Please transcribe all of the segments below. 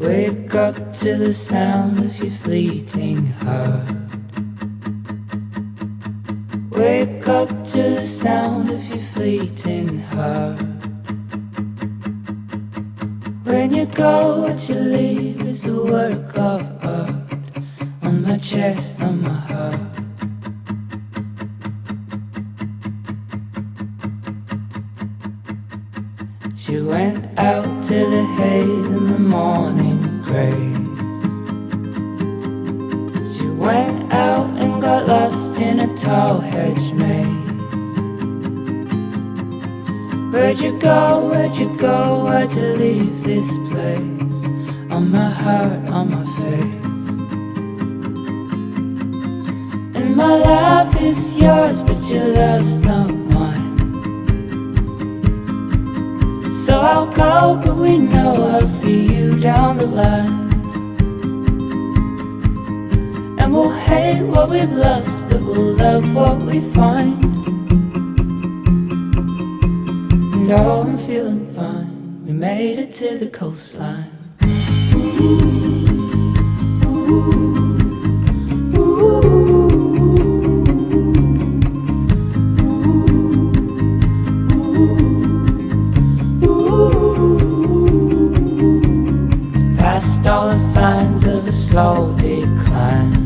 Wake up to the sound of your fleeting heart. Wake up to the sound of your fleeting heart. When you go, what you leave is a work of art. On my chest, on my heart. She went out to the haze in the morning grace. She went out and got lost in a tall hedge maze. Where'd you go, where'd you go, why'd you leave this place? On my heart, on my face. And my life is yours, but your love's not mine. So I'll go, but we know I'll see you down the line. And we'll hate what we've lost, but we'll love what we find. And oh, I'm feeling fine. We made it to the coastline. Ooh, ooh, ooh. Past all the signs of a slow decline.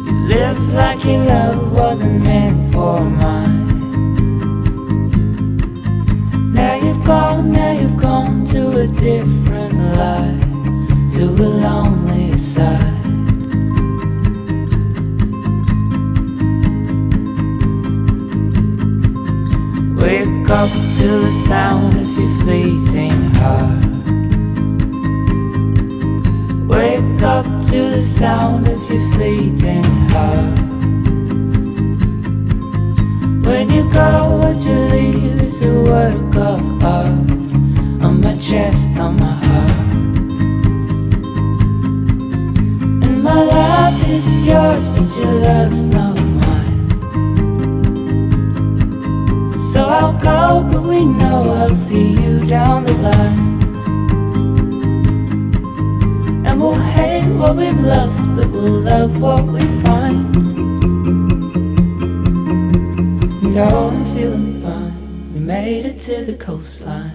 You live like your love wasn't meant for mine. Now you've gone to a different life, to a lonely side. Wake up to the sound of your fleeting heart. Wake up to the sound of your fleeting heart. When you go, what you leave is a work of art. On my chest, on my heart. And my life is yours, but your love's not mine. So I'll go, but we know I'll see you down the line. And we'll hate what we've lost, but we'll love what we find. And oh, I'm feeling fine. We made it to the coastline.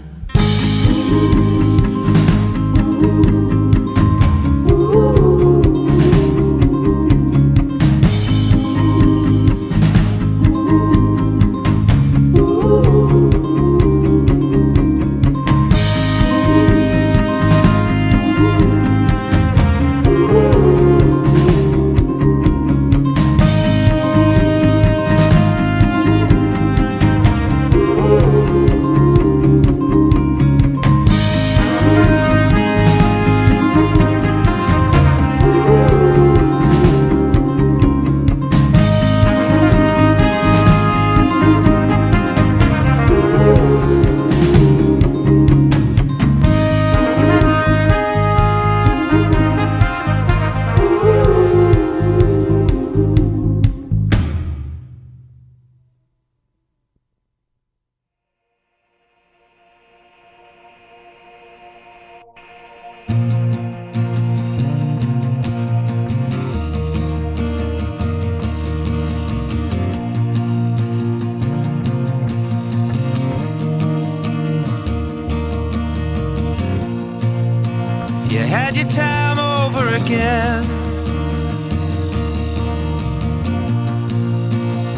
You had your time over again.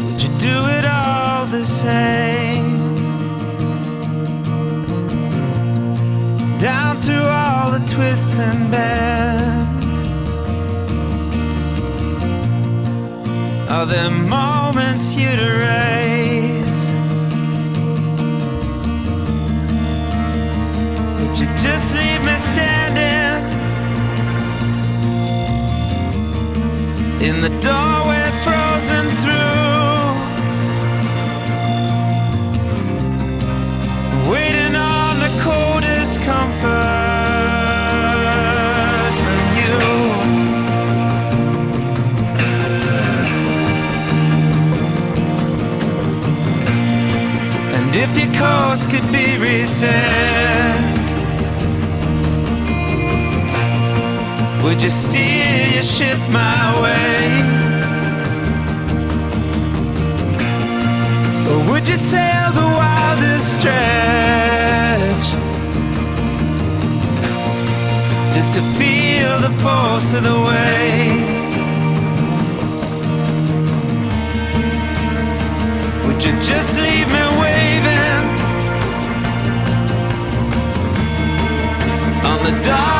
Would you do it all the same? Down through all the twists and bends. Are there moments you'd erase? Would you just leave me standing in the doorway, frozen through, waiting on the coldest comfort from you? And if your course could be reset, Would you steer your ship my way? Or would you sail the wildest stretch, just to feel the force of the waves? Would you just leave me waving on the dark